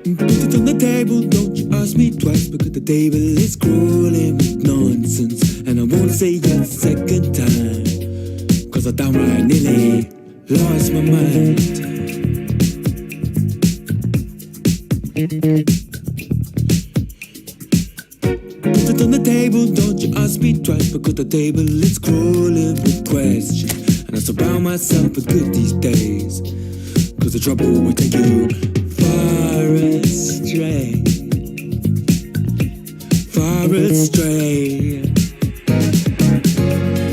Put it on the table, don't you ask me twice, because the table is crawling with nonsense, and I won't say yes second time, cause I downright nearly lost my mind. Put it on the table, don't you ask me twice, because the table is crawling with questions, and I surround myself with good these days, cause the trouble will take you far astray, far astray.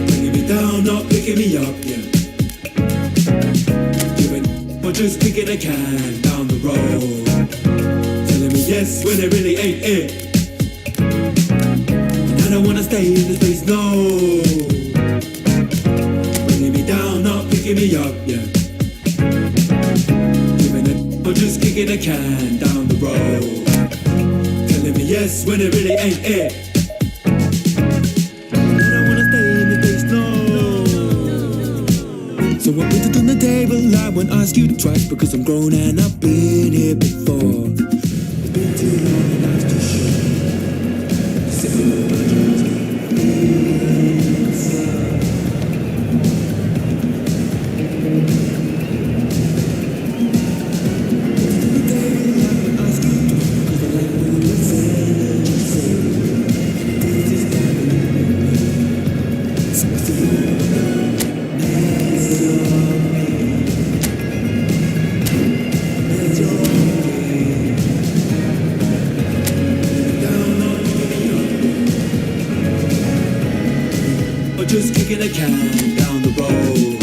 Putting me down, not picking me up, yeah. Or just kicking a can down the road, telling me yes when it really ain't it, and I don't wanna stay in this place, no. Bringing me down, not picking me up, yeah. Or just kicking a can down the road, telling me yes when it really ain't it, and I don't wanna stay in this place, no. So I put it on the table, I won't ask you twice, because I'm grown and I've been here before. It's been too long and life's too short. Sit with my dreams, just kicking a can down the road,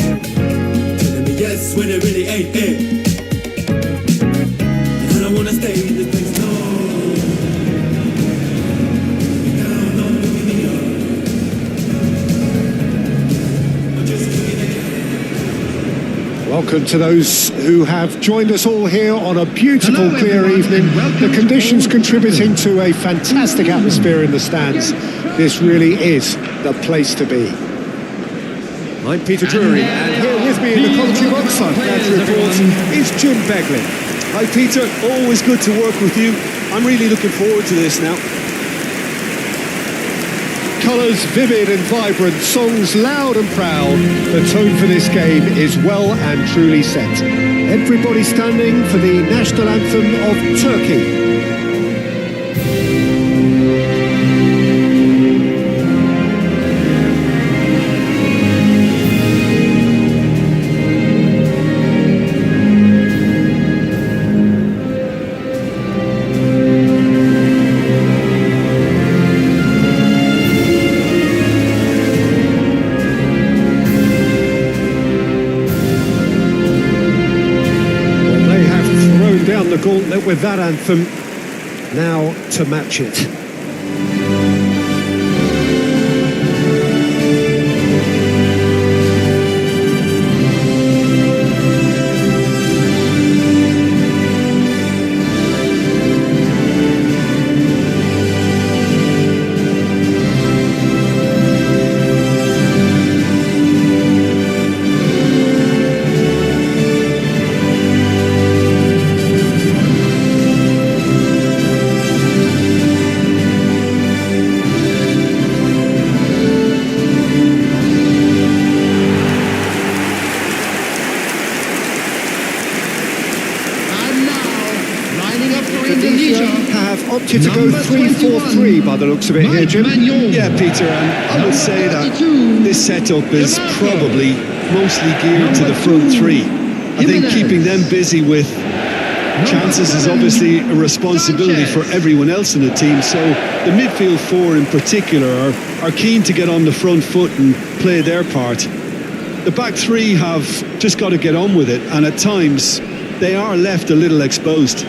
telling me yes when it really ain't it, and I don't wanna stay in this place, no. Down, not picking me up. I'm just kicking a can. Welcome to those who have joined us all here on a beautiful, clear evening. The conditions contributing to a fantastic atmosphere in the stands. This really is the place to be. I'm Peter Drury, and here with me in the commentary box, I'm glad to report, is Jim Beglin. Hi Peter, always good to work with you. I'm really looking forward to this now. Colours vivid and vibrant, songs loud and proud. The tone for this game is well and truly set. Everybody standing for the national anthem of Turkey. The gauntlet with that anthem, now to match it. Opted to go 3-4-3 by the looks of it here, Jim. Yeah, Peter, and I would say that this setup is probably mostly geared to the front three. I think keeping them busy with chances is obviously a responsibility for everyone else in the team, so the midfield four in particular are keen to get on the front foot and play their part. The back three have just got to get on with it, and at times they are left a little exposed.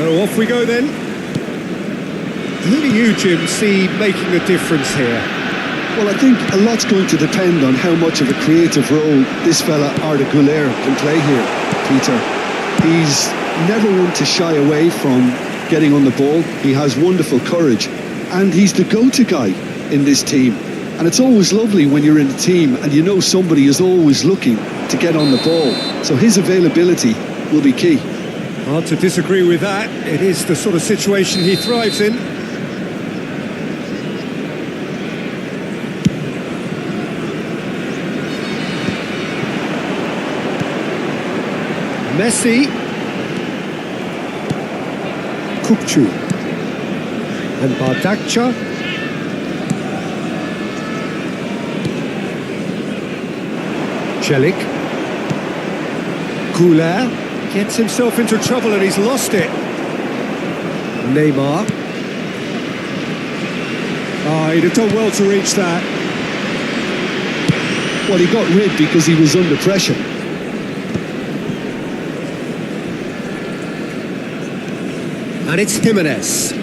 So off we go then. Who do you, Jim, see making a difference here? Well, I think a lot's going to depend on how much of a creative role this fella Arda Güler can play here, Peter. He's never one to shy away from getting on the ball. He has wonderful courage, and he's the go-to guy in this team. And it's always lovely when you're in a team and you know somebody is always looking to get on the ball. So his availability will be key. Hard to disagree with that. It is the sort of situation he thrives in. Messi. Kukçu. And Bardakça. Celik. Güler gets himself into trouble and he's lost it. Neymar. He'd have done well to reach that. Well, he got rid because he was under pressure. And it's Jimenez.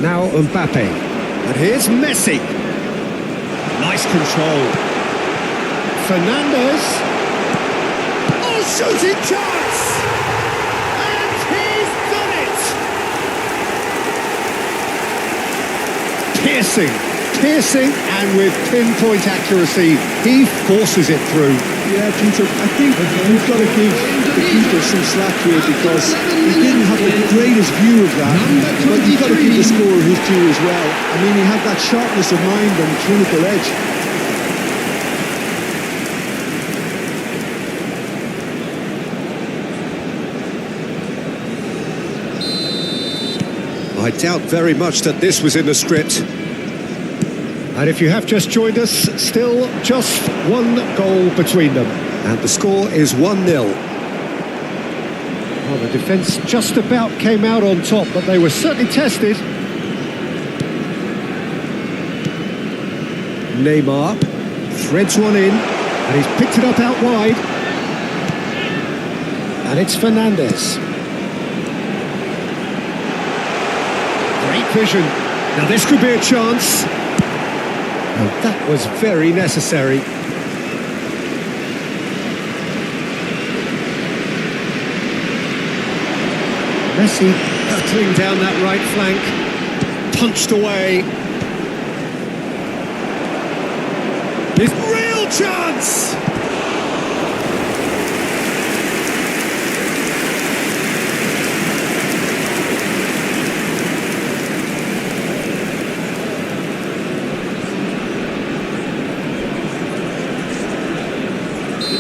Now Mbappe. And here's Messi. Nice control. Fernandes. Oh, shooting chance! And he's done it! Piercing, and with pinpoint accuracy, he forces it through. Yeah, Peter, I think we've got to give the keeper some slack here because he didn't have the greatest view of that. But you've got to give the scorer his due as well. I mean, he had that sharpness of mind and clinical edge. I doubt very much that this was in the script. And if you have just joined us, still just one goal between them. And the score is 1-0. Well, the defence just about came out on top, but they were certainly tested. Neymar threads one in, and he's picked it up out wide. And it's Fernandes. Great vision. Now this could be a chance. And that was very necessary. Messi hurtling down that right flank. Punched away. His real chance!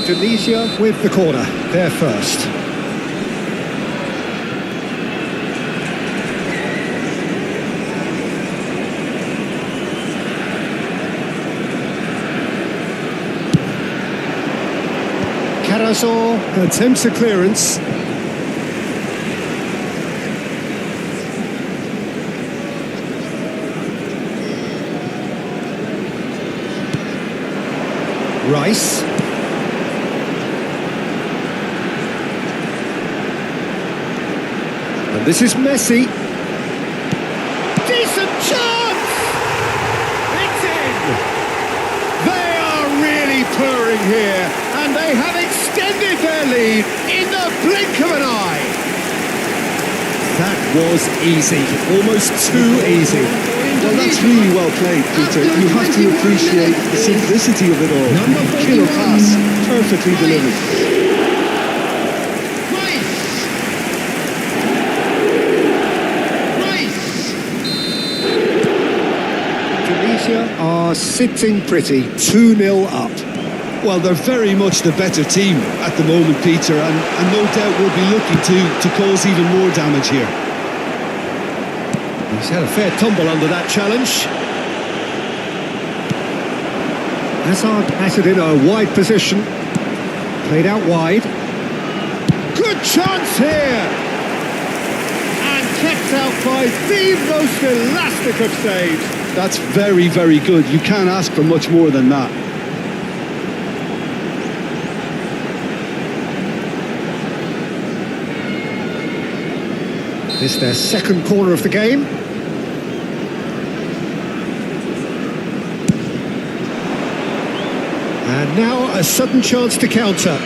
Indonesia with the corner, there first. Carrasco attempts a clearance. Rice. And this is Messi. Decent chance! It's in! They are really purring here, and they have extended their lead in the blink of an eye. That was easy, almost too easy. Well, that's really well played, Peter. You have to appreciate the simplicity of it all. Killer pass, perfectly delivered. Are sitting pretty, 2-0 up. Well, they're very much the better team at the moment, Peter, and no doubt will be looking to cause even more damage here. He's had a fair tumble under that challenge. Hazard batted in a wide position. Played out wide. Good chance here! And kept out by the most elastic of saves. That's very, very good. You can't ask for much more than that. This their second corner of the game. And now a sudden chance to counter.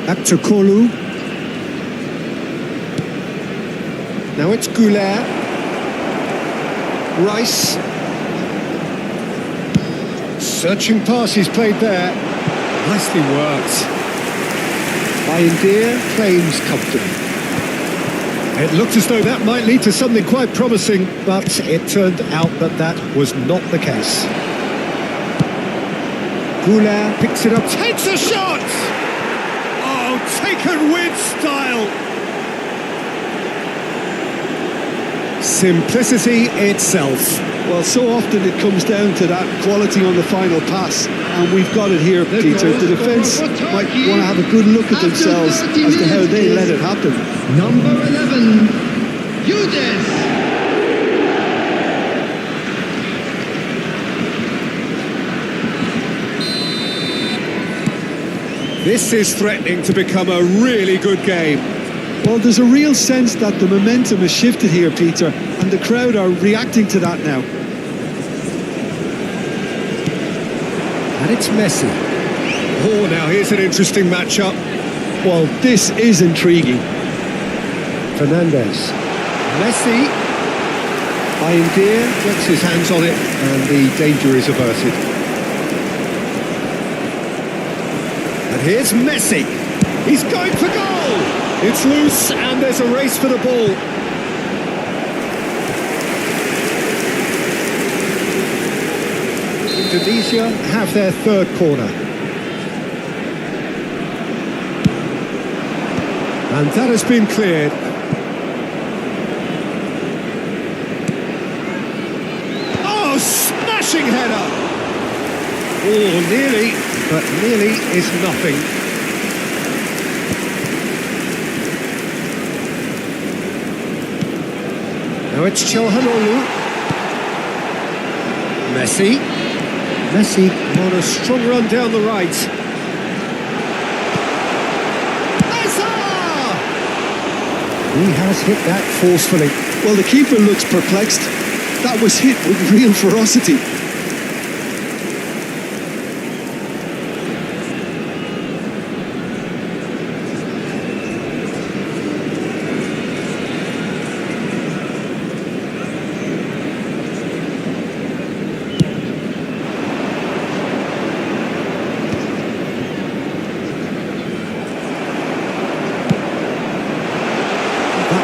Back to Kolu. Now it's Goulet. Rice. Searching pass he's played there. Nicely worked. India claims comfortably. It looked as though that might lead to something quite promising, but it turned out that that was not the case. Goulet picks it up, takes a shot! Oh, taken with style! Simplicity itself. Well, so often it comes down to that quality on the final pass, and we've got it here, Peter. The defence might want to have a good look at themselves as to how they let it happen. Number 11, Hughes. This is threatening to become a really good game. Well, there's a real sense that the momentum has shifted here, Peter, and the crowd are reacting to that now. And it's Messi. Oh, now here's an interesting matchup. Well, this is intriguing. Fernandez. Messi. India gets his hands on it, and the danger is averted. And here's Messi. He's going for goal. It's loose, and there's a race for the ball. Indonesia have their third corner. And that has been cleared. Oh, smashing header! Oh, nearly, but nearly is nothing. Now it's Chalhanoglu. Messi. Messi on a strong run down the right. He has hit that forcefully. Well, the keeper looks perplexed. That was hit with real ferocity.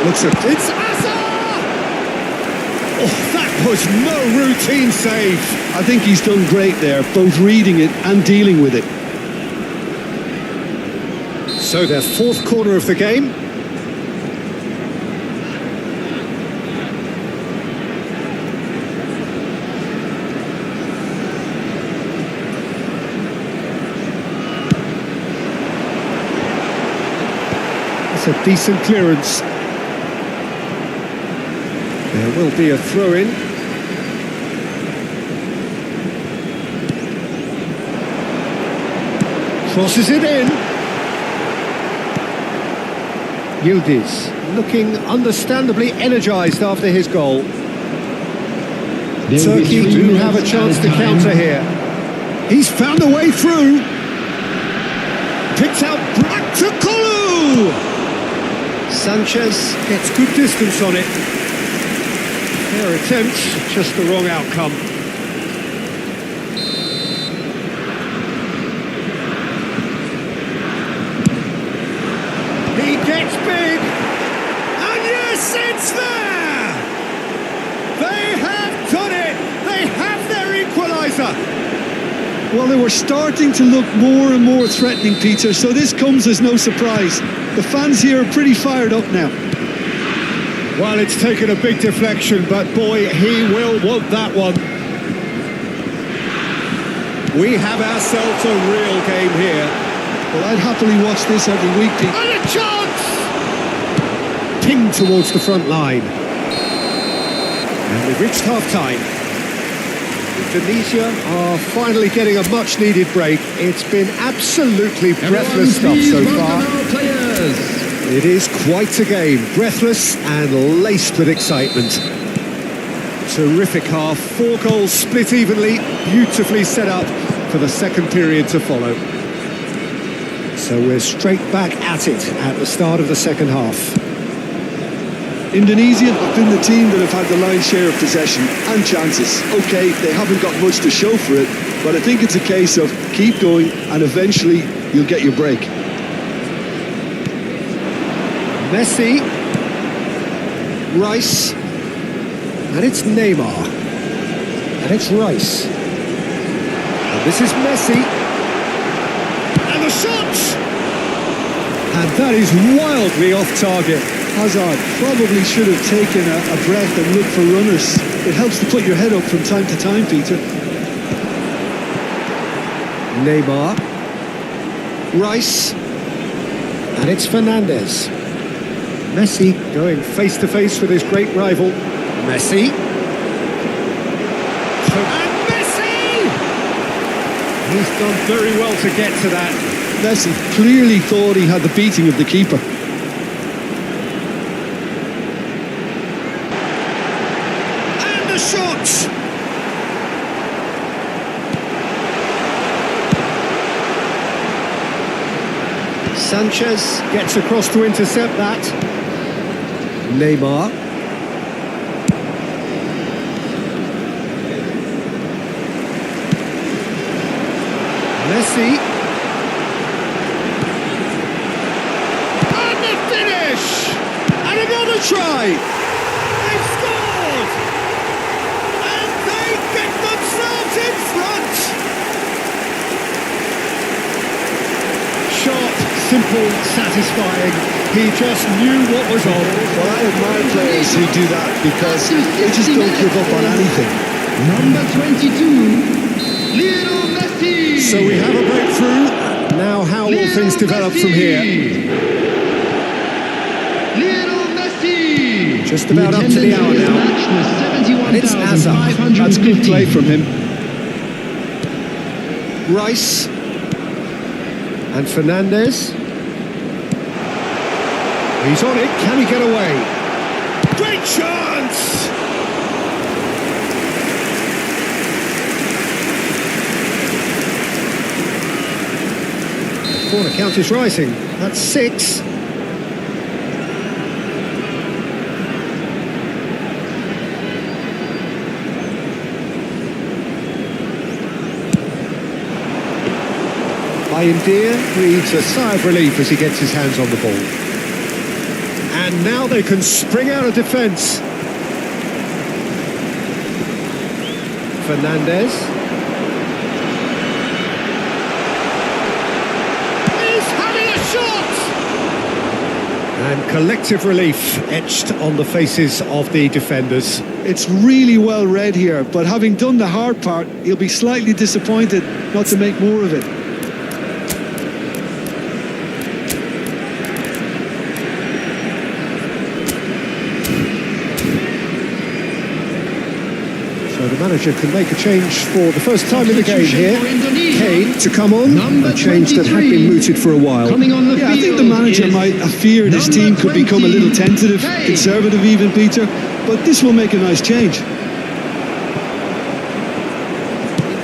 Looks at it's Azar! Oh, that was no routine save. I think he's done great there, both reading it and dealing with it. So their fourth corner of the game. It's a decent clearance. There will be a throw-in. Crosses it in. Yildiz looking understandably energised after his goal. Turkey do have a chance to counter here. He's found a way through. Picked out back to Kolu. Sanchez gets good distance on it. Their attempt, just the wrong outcome. He gets big, and yes, it's there! They have done it! They have their equaliser! Well, they were starting to look more and more threatening, Peter, so this comes as no surprise. The fans here are pretty fired up now. Well, it's taken a big deflection, but boy, he will want that one. We have ourselves a real game here. Well, I'd happily watch this every week, Pete. And a chance! Pinged towards the front line. And we've reached half-time. Indonesia are finally getting a much-needed break. It's been absolutely breathless stuff so far. It is quite a game, breathless and laced with excitement. Terrific half, 4 goals split evenly, beautifully set up for the second period to follow. So we're straight back at it at the start of the second half. Indonesia have been the team that have had the lion's share of possession and chances. Okay, they haven't got much to show for it, but I think it's a case of keep going and eventually you'll get your break. Messi, Rice, and it's Neymar, and it's Rice, and this is Messi, and the shot! And that is wildly off target. Hazard probably should have taken a breath and looked for runners. It helps to put your head up from time to time, Peter. Neymar, Rice, and it's Fernandes. Messi going face-to-face with his great rival. Messi. And Messi! He's done very well to get to that. Messi clearly thought he had the beating of the keeper. And the shot! Sanchez gets across to intercept that. Neymar. Messi. And the finish! And another try! They've scored! And they get themselves in front! Sharp, simple, satisfying. He just knew what was on. Well, I admire players who do that because they just don't give up on anything. Number 22, Lionel Messi. So we have a breakthrough. Now how will things develop from here? Lionel Messi. Just about up to the hour now. And it's Hazard. That's good play from him. Rice. And Fernandes. He's on it. Can he get away? Great chance! Corner count is rising. That's 6. Bayindir breathes a sigh of relief as he gets his hands on the ball. And now they can spring out of defence. Fernandes. He's having a shot! And collective relief etched on the faces of the defenders. It's really well read here, but having done the hard part, he'll be slightly disappointed not to make more of it. So the manager can make a change for the first time in the game here. Kane to come on, a change that had been mooted for a while. Yeah, I think the manager might have feared his team could become a little tentative, conservative even, Peter, but this will make a nice change.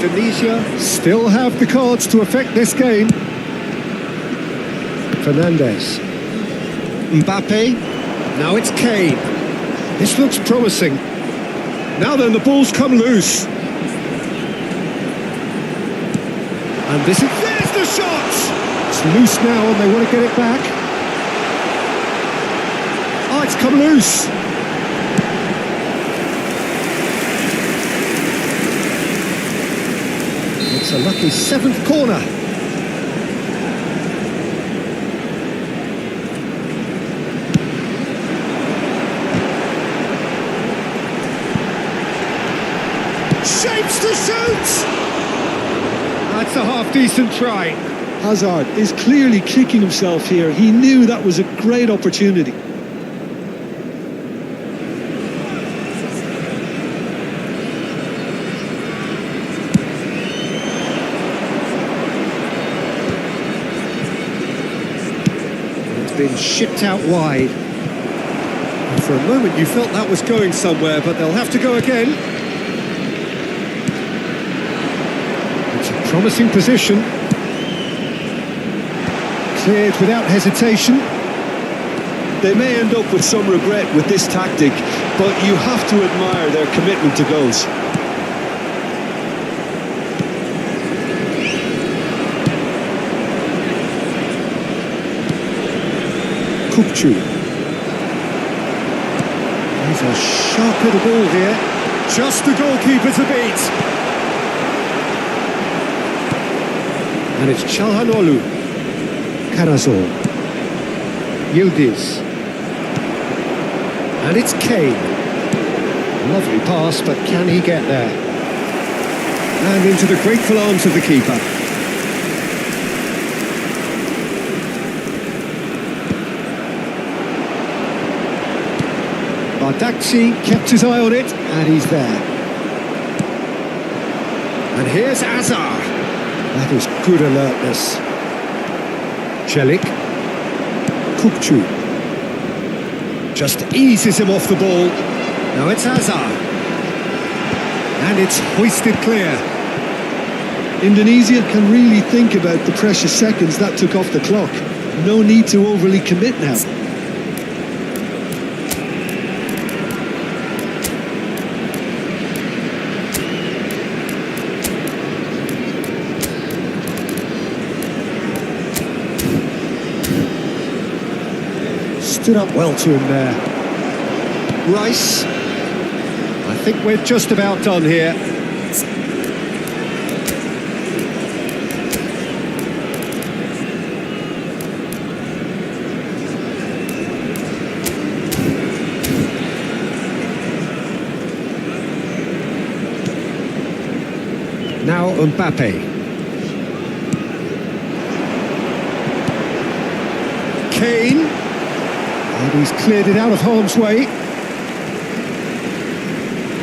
Indonesia still have the cards to affect this game. Fernandes. Mbappe. Now it's Kane. This looks promising. Now then, the ball's come loose. And there's the shot! It's loose now and they want to get it back. Oh, it's come loose. It's a lucky 7th corner. Shapes to shoot! That's a half-decent try. Hazard is clearly kicking himself here. He knew that was a great opportunity. been shipped out wide. And for a moment you felt that was going somewhere, but they'll have to go again. It's a promising position. Cleared without hesitation. They may end up with some regret with this tactic, but you have to admire their commitment to goals. Kupchu. He's a sharp little ball here. Just the goalkeeper to beat. And it's Çalhanoğlu. Karazor. Yildiz. And it's Kane. Lovely pass, but can he get there? And into the grateful arms of the keeper. Bardakci kept his eye on it, and he's there. And here's Azar. That is good alertness. Celik. Kupchu. Just eases him off the ball. Now it's Azar. And it's hoisted clear. Indonesia can really think about the precious seconds that took off the clock. No need to overly commit now. Stood up well to him there. Rice. I think we're just about done here. Now Mbappe. Kane. And he's cleared it out of harm's way.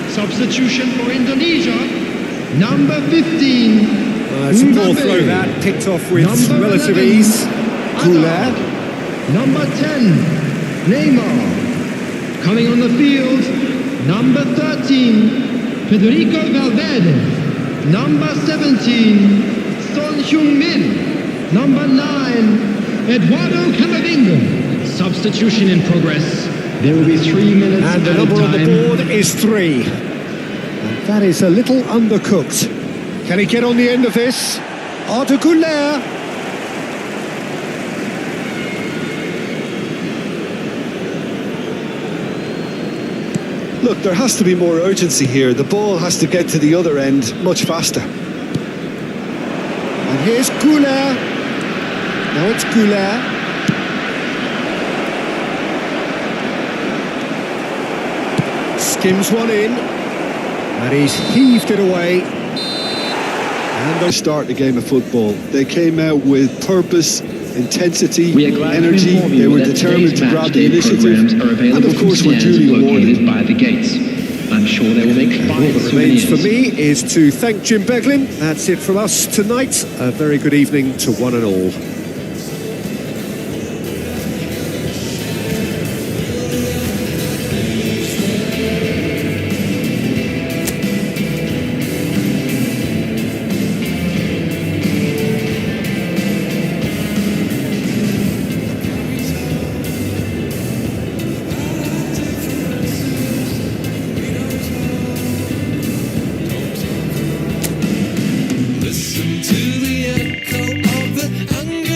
Substitution for Indonesia, number 15. It's a poor throw that, picked off with Number relative 11, ease. Agar. Goulart. Number 10, Neymar. Coming on the field, number 13, Federico Valverde. Number 17, Son Heung-min. Number 9, Eduardo Camavinga. Substitution in progress. There will be 3 minutes And the added number on the time. board is 3. And that is a little undercooked. Can he get on the end of this? Arda Güler. Look, there has to be more urgency here. The ball has to get to the other end much faster. And here's Güler. Now it's Güler. Skims one in. And he's heaved it away. And they start the game of football. They came out with purpose, intensity, We are glad energy. to inform They you were that determined today's to grab match the day initiative. programs are available And of course from were stands duly located rewarded. by the gates. I'm sure they will make All fine that remains for souvenirs. me is to thank Jim Beglin. That's it from us tonight. A very good evening to one and all. Listen to the echo of the hunger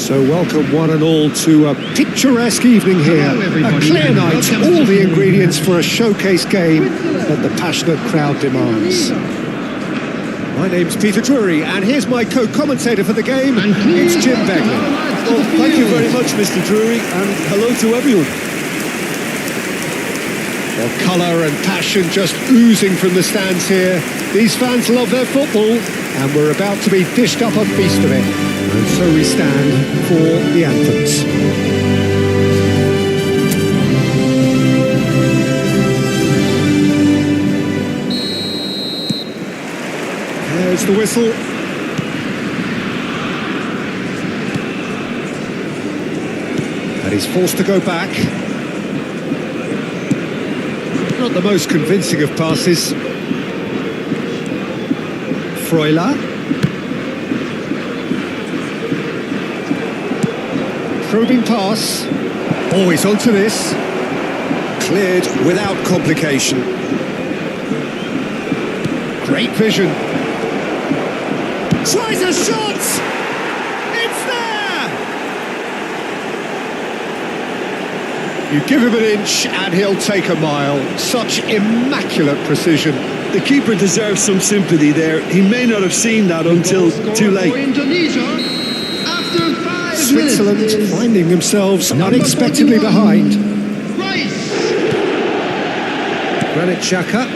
So welcome one and all to a picturesque evening here. Hello, everybody, A clear and night, welcome all to the ingredients for a showcase game that the passionate crowd demands. My name's Peter Drury, and here's my co-commentator for the game. And please It's Jim welcome Begley. our lads to Well, the thank you field. very much, Mr. Drury, and hello to everyone. Well, colour and passion just oozing from the stands here. These fans love their football, and we're about to be dished up a feast of it. And so we stand for the anthems. There's the whistle. And he's forced to go back. Not the most convincing of passes. Freuler. Probing pass. Oh, he's onto this. Cleared without complication. Great vision. Tries a shot! It's there! You give him an inch and he'll take a mile. Such immaculate precision. The keeper deserves some sympathy there. He may not have seen that until too For late. Indonesia, after 5 Switzerland minutes, is finding themselves number unexpectedly 41, behind. Rice. Granit Xhaka.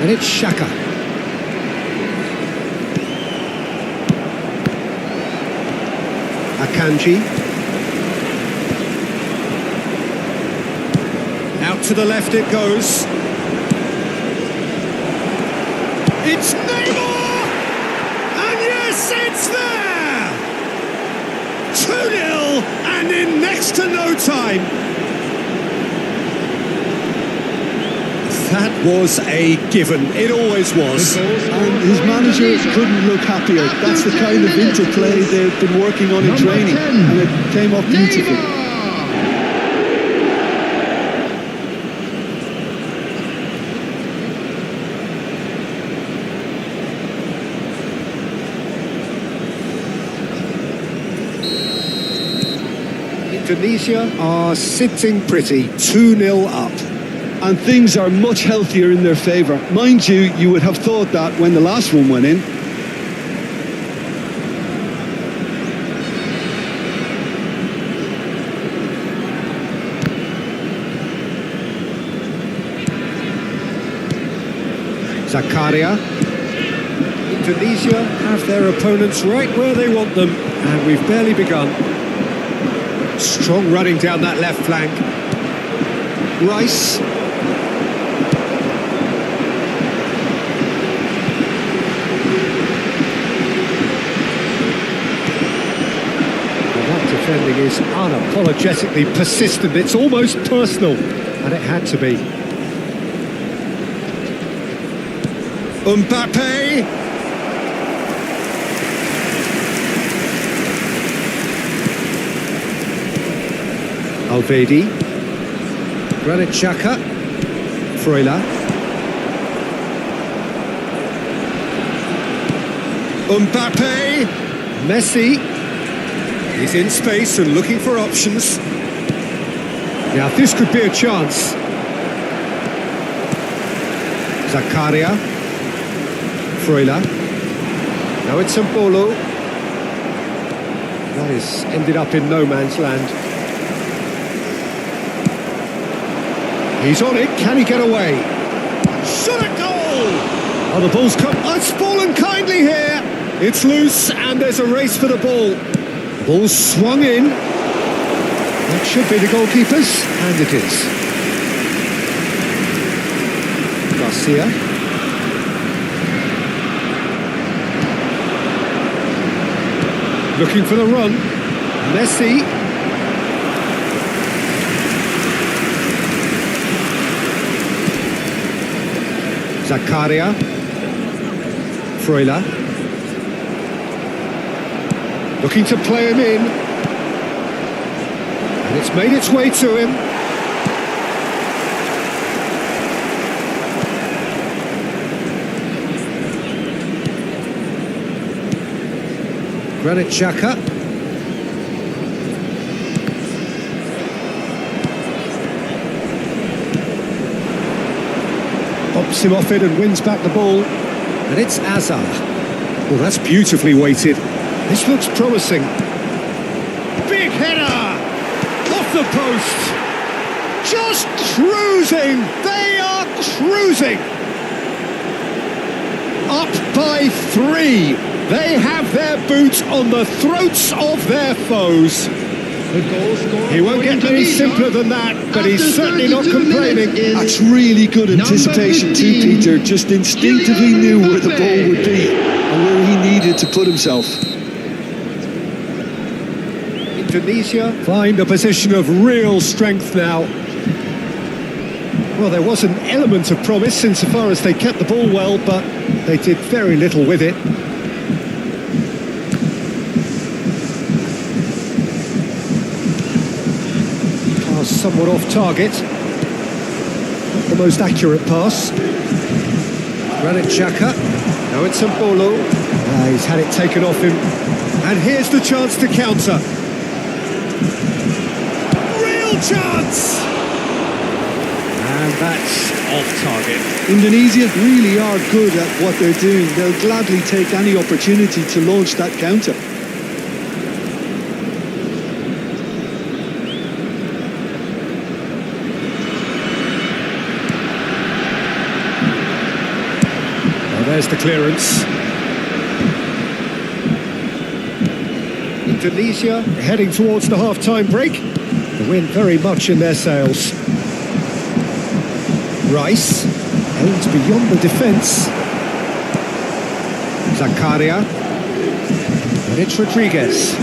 And it's Xhaka. Akanji. Out to the left it goes. It's Neymar! And yes, it's there! 2-0 and in next to no time. That was a given. It always was. And his manager couldn't look happier. That's the kind of interplay they've been working on in Number training, 10, and it came off beautifully. Neymar. Indonesia are sitting pretty, 2-0 up. And things are much healthier in their favour. Mind you, you would have thought that when the last one went in. Zakaria. Indonesia have their opponents right where they want them, and we've barely begun. Strong running down that left flank. Rice. Well, that defending is unapologetically persistent. It's almost personal, and it had to be. Mbappe. Alvedi. Granit Xhaka. Freuler. Mbappe. Messi. He's in space and looking for options. Now this could be a chance. Zakaria. Freuler. Now it's Sambolo. That is ended up in no man's land. He's on it. Can he get away? Shot at goal! Oh, the ball's come. Oh, it's fallen kindly here. It's loose, and there's a race for the ball. Ball's swung in. That should be the goalkeepers, and it is. Garcia. Looking for the run. Messi. Zakaria. Freuler. Looking to play him in. And it's made its way to him. Granit Xhaka. Pops him off it and wins back the ball. And it's Agar. Well, that's beautifully weighted. This looks promising. Big header! Off the post! Just cruising! They are cruising! Up by 3. They have their boots on the throats of their foes. The goal scorer He won't for get any Indonesia simpler than that, but he's after certainly not 32 complaining. minutes is That's really good anticipation too, 15, Peter. Just instinctively knew where the ball would be and where he needed to put himself. Indonesia find a position of real strength now. Well, there was an element of promise insofar as they kept the ball well, but they did very little with it. Pass somewhat off target. Not the most accurate pass. Granit Xhaka. Now it's Mbolo. He's had it taken off him. And here's the chance to counter. Real chance! And that's off target. Indonesia really are good at what they're doing. They'll gladly take any opportunity to launch that counter. Well, there's the clearance. Indonesia heading towards the half-time break. The wind very much in their sails. Rice held beyond the defence. Zakaria. And it's Rodriguez.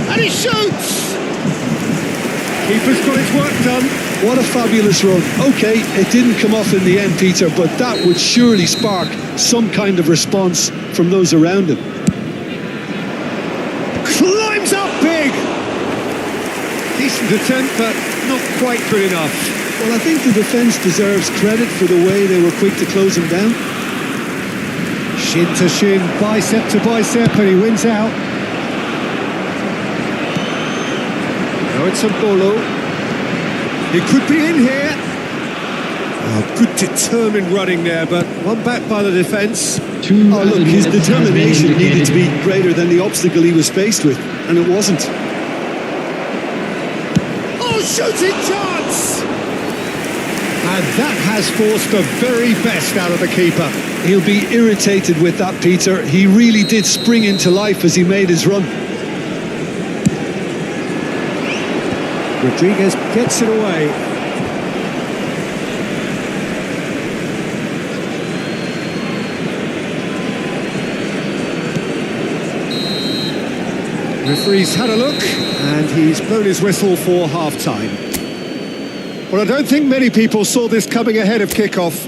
And he shoots! Keeper's got his work done. What a fabulous run. OK, it didn't come off in the end, Peter, but that would surely spark some kind of response from those around him. Climbs up big! Decent attempt, but not quite good enough. Well, I think the defence deserves credit for the way they were quick to close him down. Shin to shin, bicep to bicep, and he wins out. Now it's Mbolo. He could be in here. Oh, good determined running there, but one back by the defence. Oh, look, his determination needed to be greater than the obstacle he was faced with, and it wasn't. Oh, shooting chance! And that has forced the very best out of the keeper. He'll be irritated with that, Peter. He really did spring into life as he made his run. Rodriguez gets it away. Referee's had a look, and he's blown his whistle for half-time. Well, I don't think many people saw this coming ahead of kick-off.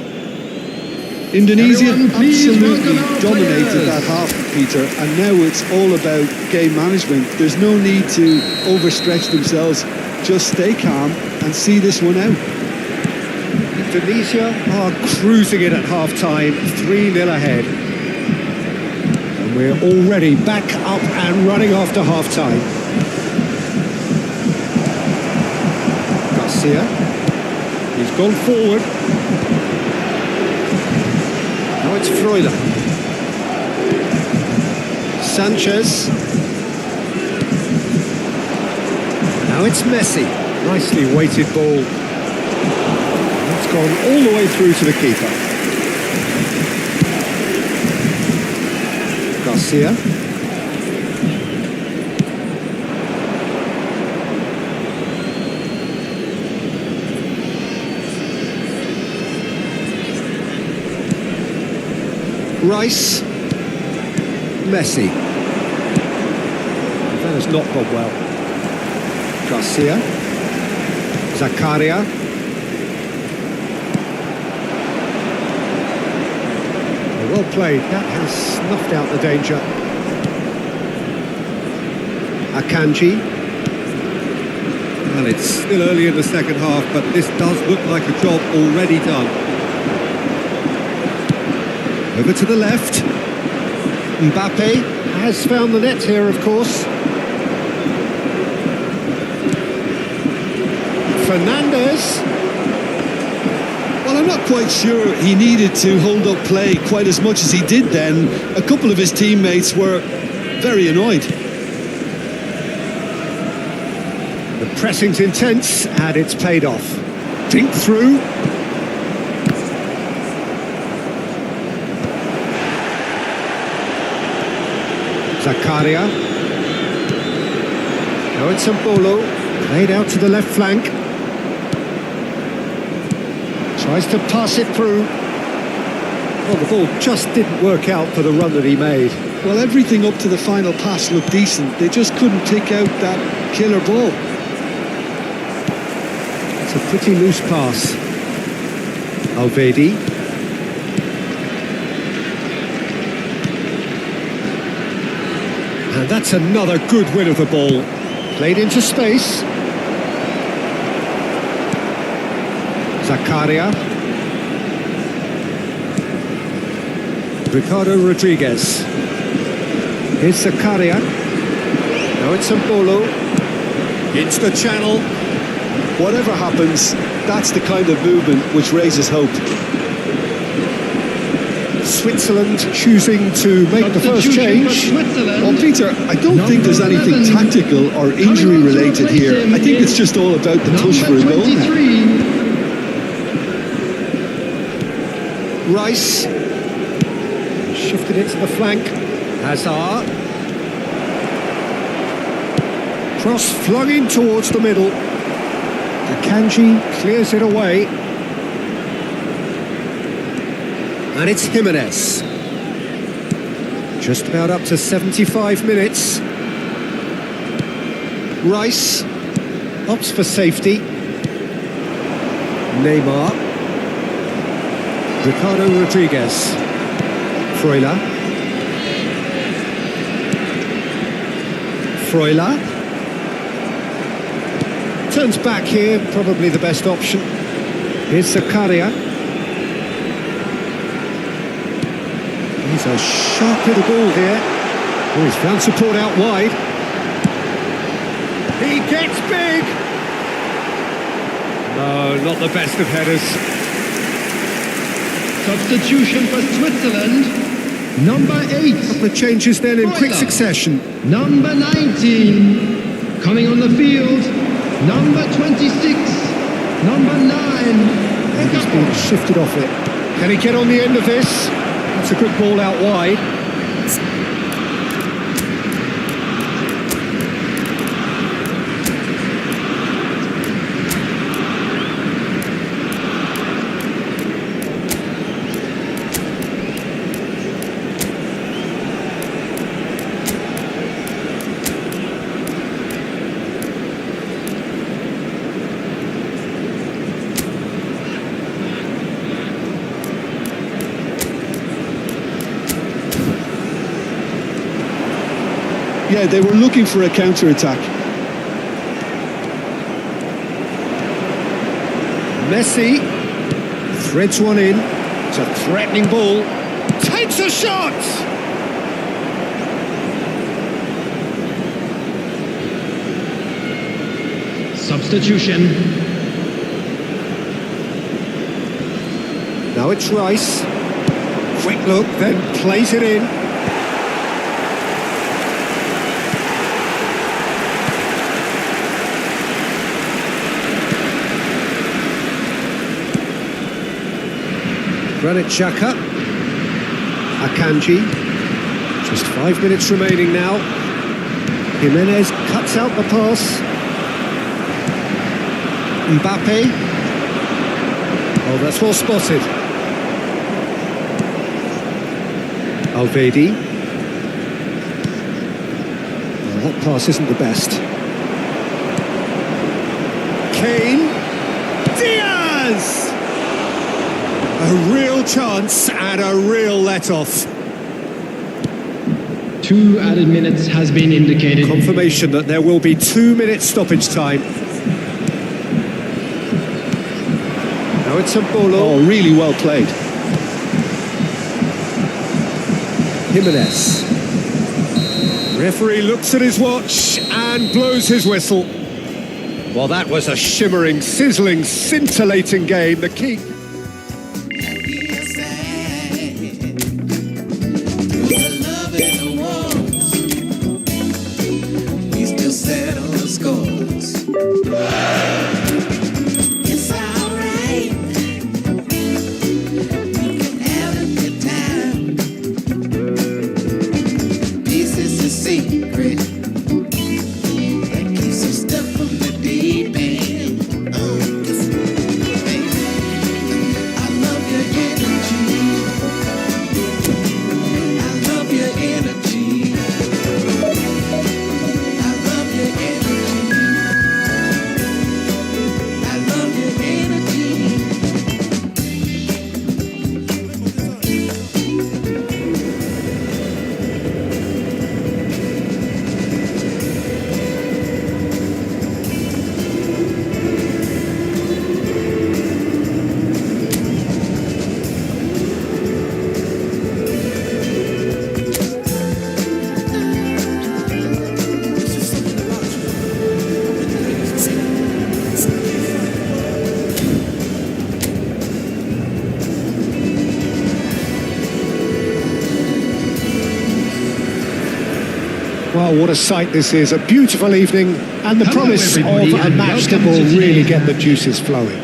Indonesia Everyone, please absolutely welcome our dominated players. that half, Peter, and now it's all about game management. There's no need to overstretch themselves. Just stay calm and see this one out. Indonesia are cruising it at half-time, 3-0 ahead. And we're already back up and running after half-time. Garcia, he's gone forward. Now it's Freuler. Sanchez. Now it's Messi. Nicely weighted ball. It's gone all the way through to the keeper. Garcia. Rice. Messi. That has not gone well. Garcia. Zakaria. Well played. That has snuffed out the danger. Akanji. Well, it's still early in the second half, but this does look like a job already done. Over to the left. Mbappe has found the net here, of course. Fernandes. Well, I'm not quite sure he needed to hold up play quite as much as he did then. A couple of his teammates were very annoyed. The pressing's intense and it's paid off. Think through. Zakaria. Now it's Sambolo. Played out to the left flank. Tries to pass it through. Well, the ball just didn't work out for the run that he made. Well, everything up to the final pass looked decent. They just couldn't pick out that killer ball. It's a pretty loose pass. Alvedi. And that's another good win of the ball. Played into space. Zakaria. Ricardo Rodriguez. Here's Zakaria. Now it's Sambolo. Into the channel. Whatever happens, that's the kind of movement which raises hope. Switzerland choosing to make the first change. Well, Peter, I don't think there's anything tactical or injury related here. I think it's just all about the push for a goal now. Rice. Shifted it to the flank. Hazard. Cross flung in towards the middle. Akanji clears it away. And it's Jimenez. Just about up to 75 minutes. Rice opts for safety. Neymar. Ricardo Rodriguez. Freuler. Turns back here, probably the best option. Here's Zakaria. He's a sharp little ball here. Oh, he's found support out wide. He gets big! No, not the best of headers. Substitution for Switzerland. Number 8. Couple of changes then in quick succession. Number 19. Coming on the field. Number 26. Number 9. And he's been shifted off it. Can he get on the end of this? That's a good ball out wide. Yeah, they were looking for a counter-attack. Messi threads one in. It's a threatening ball. Takes a shot! Substitution. Now it's Rice. Quick look, then plays it in. Granit Xhaka. Akanji. Just 5 minutes remaining now. Jimenez cuts out the pass. Mbappe. Oh, that's well spotted. Alvedi. Well, that pass isn't the best. Kane. Diaz! A real chance and a real let-off. 2 added minutes has been indicated. Confirmation that there will be 2 minutes stoppage time. Now it's Sambolo. Oh, really well played. Jimenez. Referee looks at his watch and blows his whistle. Well, that was a shimmering, sizzling, scintillating game. The key... Well, what a sight this is. A beautiful evening and the promise of a match that will really get the juices flowing.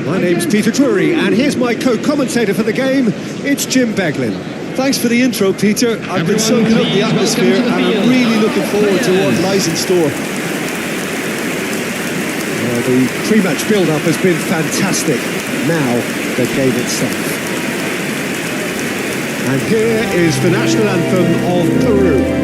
My name's Peter Drury and here's my co-commentator for the game. It's Jim Beglin. Thanks for the intro, Peter. I've been soaking up the atmosphere and I'm really looking forward to what lies in store. The pre-match build-up has been fantastic. Now, the game itself. And here is the national anthem of Peru.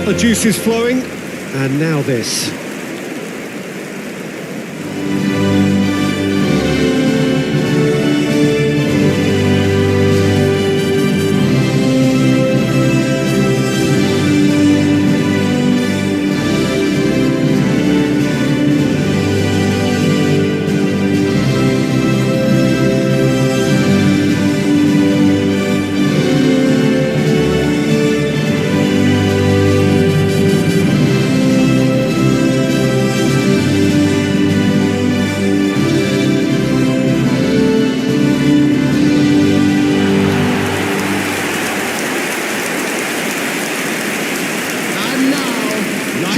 The juice is flowing, and now this.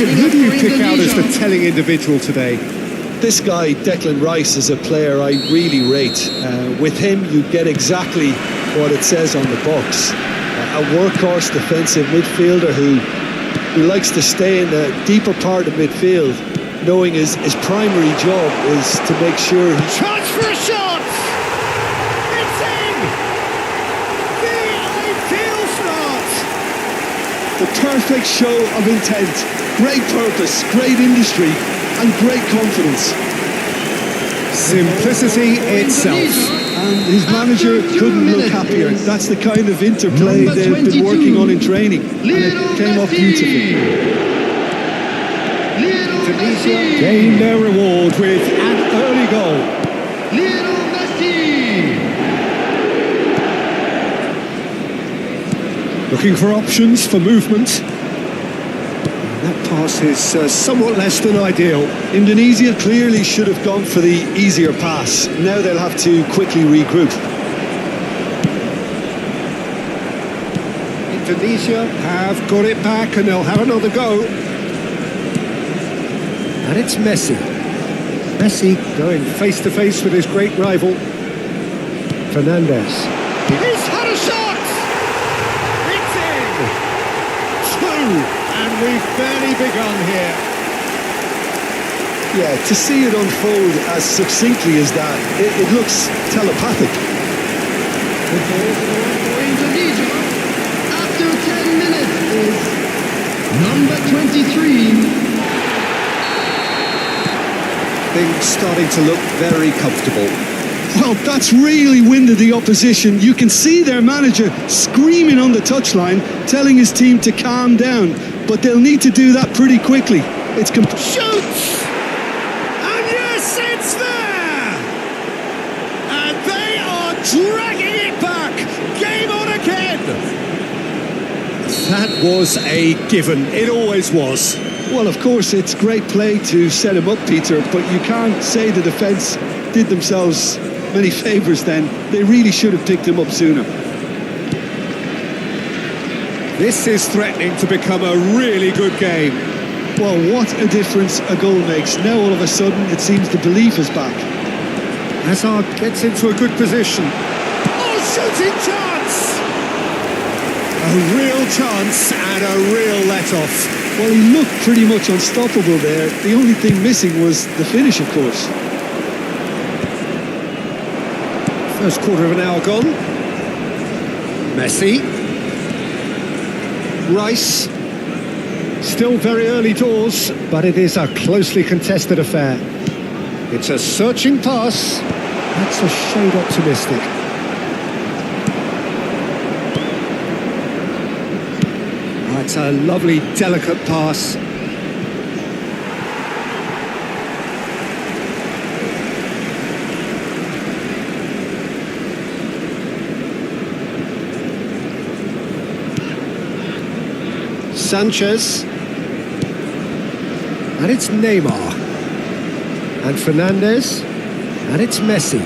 Who do you pick out as the telling individual today? This guy, Declan Rice, is a player I really rate. With him, you get exactly what it says on the box. A workhorse defensive midfielder who likes to stay in the deeper part of midfield, knowing his primary job is to make sure he... Chance for a shot! It's in! The ideal start! The perfect show of intent. Great purpose, great industry, and great confidence. Simplicity itself. And his manager couldn't look happier. That's the kind of interplay they've been working on in training. And it came off beautifully. Indonesia gained their reward with an early goal. Messi! Looking for options for movement. That pass is somewhat less than ideal. Indonesia clearly should have gone for the easier pass. Now they'll have to quickly regroup. Indonesia have got it back and they'll have another go. And it's Messi. Messi going face to face with his great rival, Fernandez. He's had a shot! It's in! Two! And we've barely begun here. Yeah, to see it unfold as succinctly as that, it looks telepathic. For Indonesia, after 10 minutes is number 23. Things starting to look very comfortable. Well, that's really winded the opposition. You can see their manager screaming on the touchline, telling his team to calm down. But they'll need to do that pretty quickly. Shoots! And yes, it's there! And they are dragging it back! Game on again! That was a given. It always was. Well, of course, it's great play to set him up, Peter, but you can't say the defence did themselves many favours then. They really should have picked him up sooner. This is threatening to become a really good game. Well, what a difference a goal makes. Now, all of a sudden, it seems the belief is back. Hazard gets into a good position. Oh, shooting chance! A real chance and a real let-off. Well, he looked pretty much unstoppable there. The only thing missing was the finish, of course. First quarter of an hour gone. Messi. Rice. Still very early doors, but it is a closely contested affair. It's a searching pass. That's a shade optimistic. That's a lovely, delicate pass. Sanchez. And it's Neymar. And Fernandez. And it's Messi.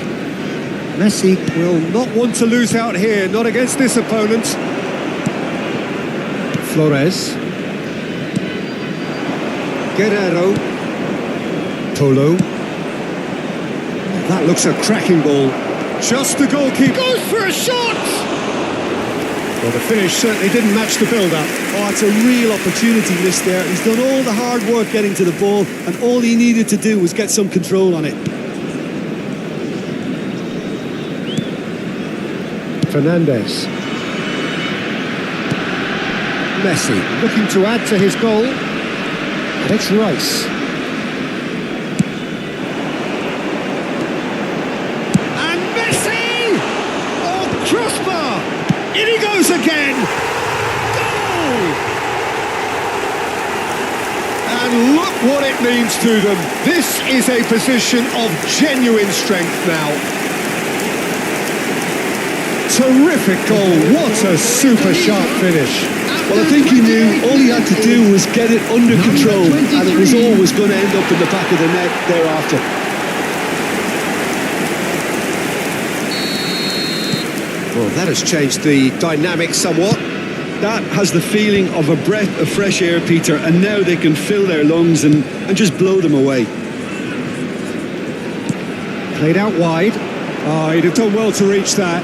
Messi will not want to lose out here, not against this opponent. Flores. Guerrero. Tolo. That looks a cracking ball. Just the goalkeeper. Goes for a shot! Well, the finish certainly didn't match the build-up. Oh, it's a real opportunity missed there. He's done all the hard work getting to the ball, and all he needed to do was get some control on it. Fernandez. Messi looking to add to his goal. And it's Rice. And Messi! Oh, crossbar! In he goes again! Goal! And look what it means to them. This is a position of genuine strength now. Terrific goal. What a super sharp finish. Well, I think he knew all he had to do was get it under control, and it was always going to end up in the back of the net thereafter. Well, that has changed the dynamic somewhat. That has the feeling of a breath of fresh air, Peter, and now they can fill their lungs and just blow them away. Played out wide. Oh, he'd have done well to reach that.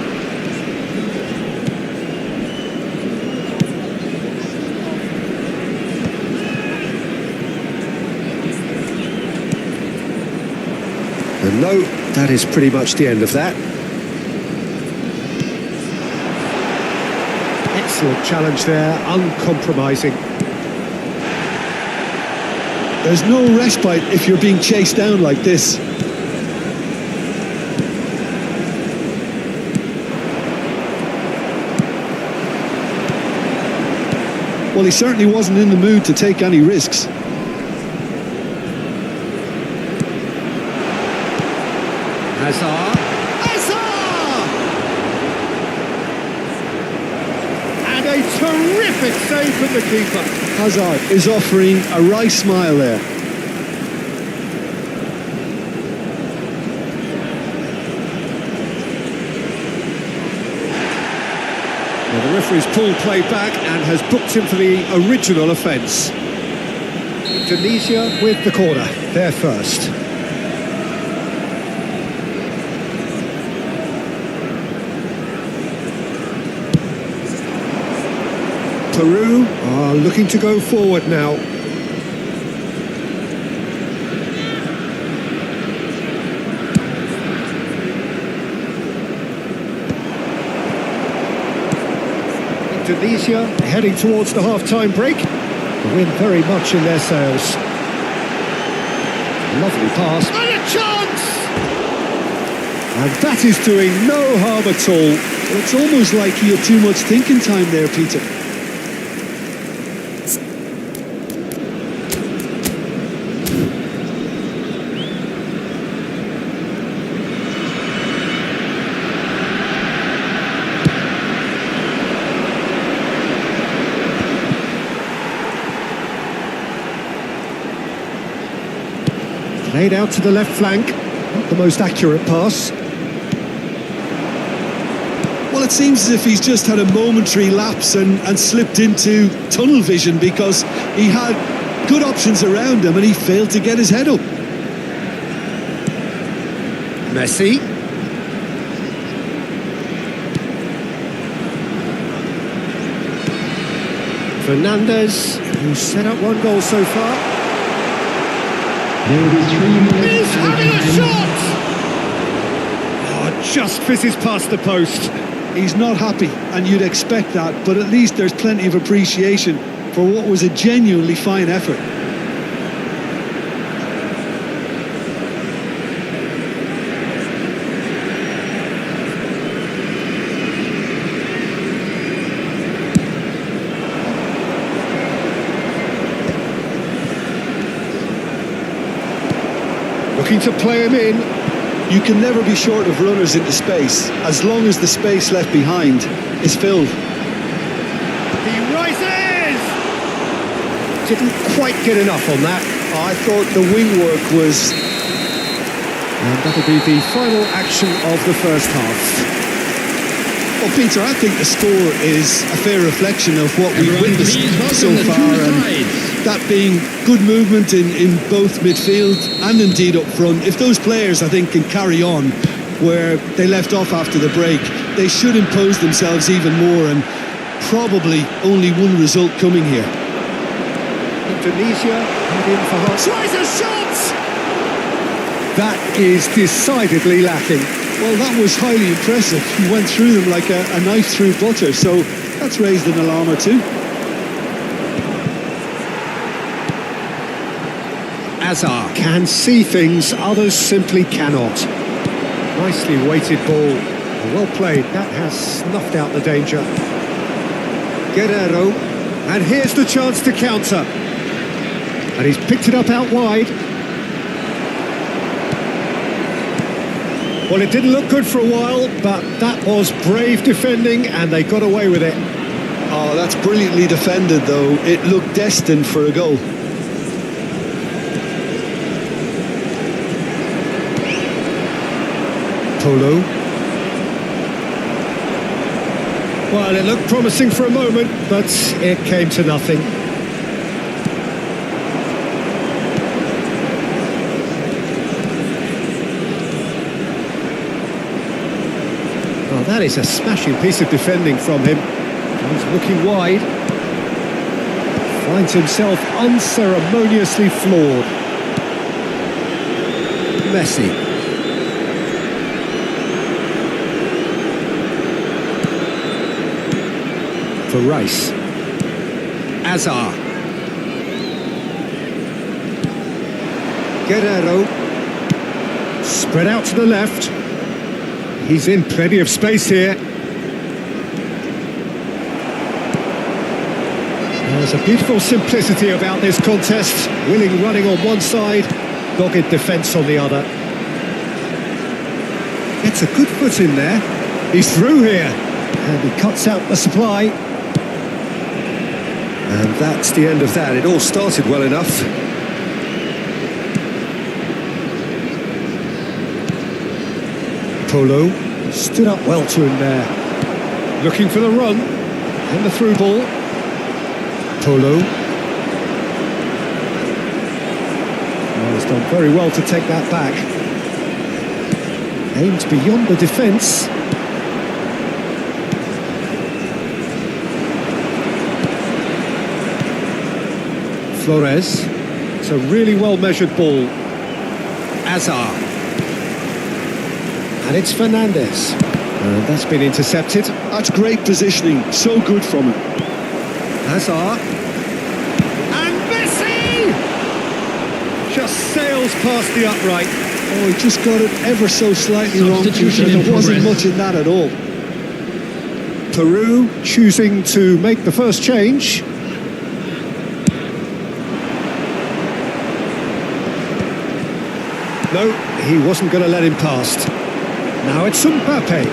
And no, that is pretty much the end of that. Excellent challenge there, uncompromising. There's no respite if you're being chased down like this. Well, he certainly wasn't in the mood to take any risks. Hazard. Hazard! And a terrific save from the keeper. Hazard is offering a wry smile there. Well, the referee's pulled play back and has booked him for the original offence. Indonesia with the corner, they're first. Peru are looking to go forward now. Indonesia heading towards the half-time break. The wind very much in their sails. Lovely pass. And a chance! And that is doing no harm at all. It's almost like he had too much thinking time there, Peter. Laid out to the left flank. Not the most accurate pass. Well, it seems as if he's just had a momentary lapse and slipped into tunnel vision, because he had good options around him and he failed to get his head up. Messi. Fernandez, who's set up one goal so far. There will be 3 minutes. He's having a time. shot! Oh, just fizzes past the post. He's not happy, and you'd expect that, but at least there's plenty of appreciation for what was a genuinely fine effort. Looking to play him in. You can never be short of runners into space, as long as the space left behind is filled. He rises! Didn't quite get enough on that. I thought the wing work was... And that'll be the final action of the first half. Well, Peter, I think the score is a fair reflection of what we've Everyone witnessed please welcome so the far, two and sides. that being good movement in both midfield and indeed up front. If those players, I think, can carry on where they left off after the break, they should impose themselves even more, and probably only one result coming here. Indonesia head in for half. Tries a shot! That is decidedly lacking. Well, that was highly impressive. He went through them like a knife through butter, so that's raised an alarm or two. Agar can see things others simply cannot. Nicely weighted ball. Well played. That has snuffed out the danger. Guerrero. And here's the chance to counter. And he's picked it up out wide. Well, it didn't look good for a while, but that was brave defending and they got away with it. Oh, that's brilliantly defended, though. It looked destined for a goal. Polo. Well, it looked promising for a moment, but it came to nothing. Oh, that is a smashing piece of defending from him. He's looking wide. Finds himself unceremoniously floored. Messi. For Rice. Agar. Guerrero. Spread out to the left. He's in plenty of space here. There's a beautiful simplicity about this contest. Willing running on one side, dogged defence on the other. Gets a good foot in there. He's through here. And he cuts out the supply. And that's the end of that. It all started well enough. Polo stood up well to him there. Looking for the run. And the through ball. Polo. Oh, he's done very well to take that back. Aimed beyond the defence. Flores. It's a really well-measured ball. Agar. And it's Fernandez. And that's been intercepted. That's great positioning. So good from him. Hazard. And Messi! Just sails past the upright. Oh, he just got it ever so slightly wrong. Substitution in There wasn't progress. much in that at all. Peru choosing to make the first change. No, he wasn't going to let him past. Now it's Mbappe.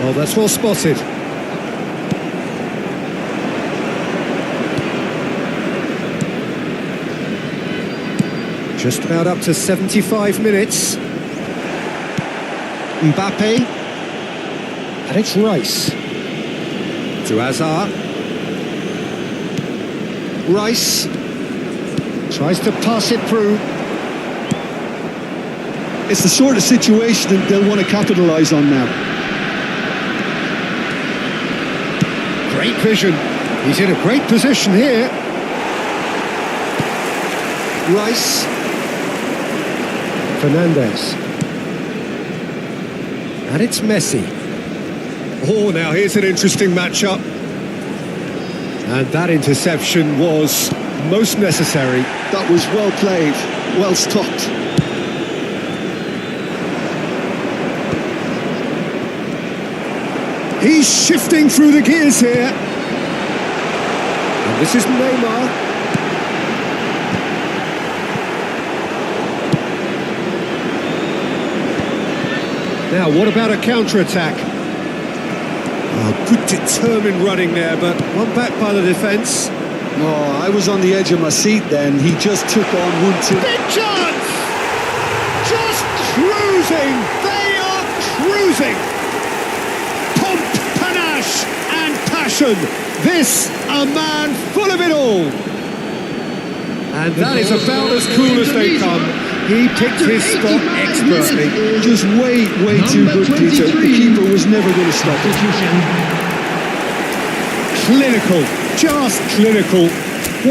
Oh, that's well spotted. Just about up to 75 minutes. Mbappe. And it's Rice. To Hazard. Rice. Tries to pass it through. It's the sort of situation that they'll want to capitalise on now. Great vision. He's in a great position here. Rice. Fernandez. And it's Messi. Oh, now here's an interesting matchup. And that interception was most necessary. That was well played, well stopped. He's shifting through the gears here. And this is Neymar. Now, what about a counter-attack? Oh, good determined running there, but one back by the defence. Oh, I was on the edge of my seat then. He just took on 1-2. Big chance! Just cruising! They are cruising! Pomp, panache and passion. This, a man full of it all. And that is about as cool as they come. He picked his spot expertly. Just way too good, Peter. The keeper was never going to stop it. Clinical, just clinical.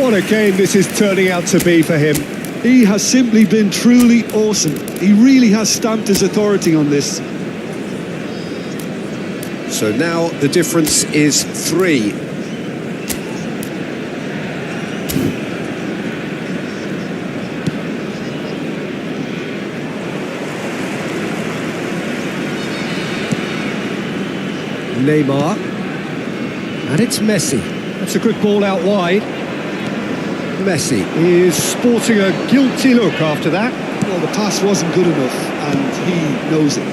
What a game this is turning out to be for him. He has simply been truly awesome. He really has stamped his authority on this. So now the difference is 3. Neymar. And it's Messi. That's a good ball out wide. Messi is sporting a guilty look after that. Well, the pass wasn't good enough, and he knows it.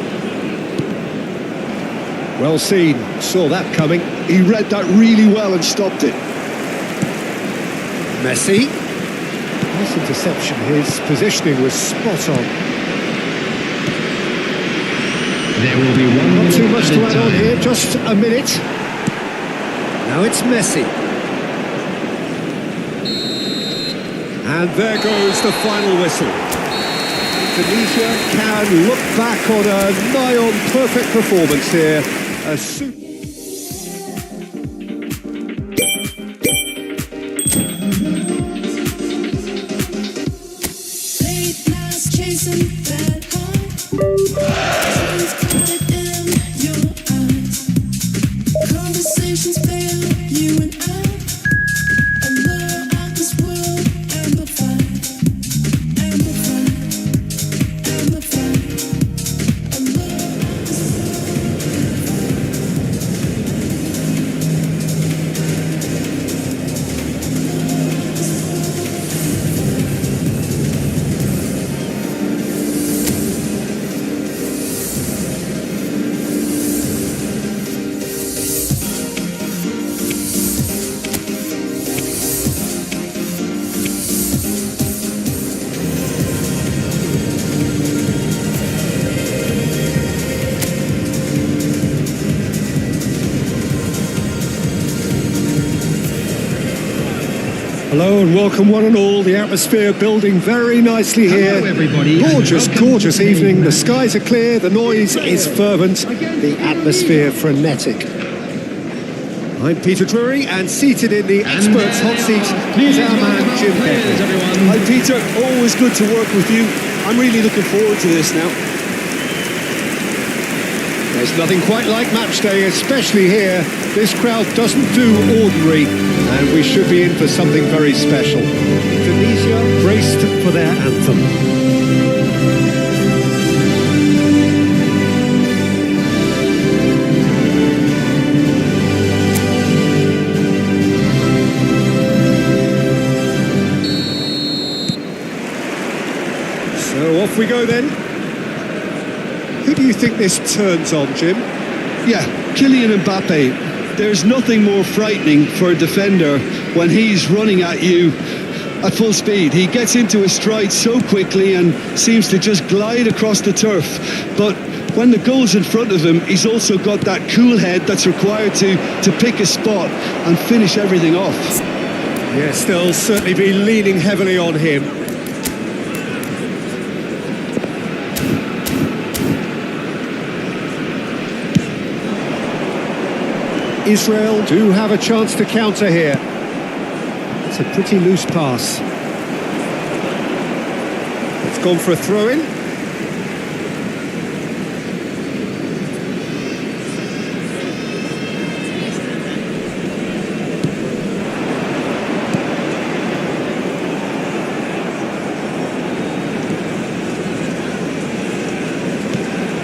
Well seen. Saw that coming. He read that really well and stopped it. Messi. Nice interception. His positioning was spot on. There will be one Not too minute much to added add on time. here, just a minute. Now it's Messi. And there goes the final whistle. Indonesia can look back on a nigh-on perfect performance here. A Late nights chasing that high. Tears caught in your eyes. Conversations fail, you and I. Allure of this world, amplified, amplified, amplified. Allure of this Hello and welcome one and all. The atmosphere building very nicely here. Hello, everybody, and Gorgeous, welcome gorgeous to the evening. The match. skies are clear, the noise is fervent, the atmosphere frenetic. I'm Peter Drury, and seated in the experts' hot seat is our man Jim Players, Begley. everyone. Hi, Peter. Always good to work with you. I'm really looking forward to this now. There's nothing quite like match day, especially here. This crowd doesn't do ordinary, and we should be in for something very special. Indonesia braced for their anthem. So off we go then. Who do you think this turns on, Jim? Yeah, Kylian Mbappe. There's nothing more frightening for a defender when he's running at you at full speed. He gets into his stride so quickly and seems to just glide across the turf. But when the goal's in front of him, he's also got that cool head that's required to pick a spot and finish everything off. Yes, they'll certainly be leaning heavily on him. Israel do have a chance to counter here. It's a pretty loose pass. It's gone for a throw-in.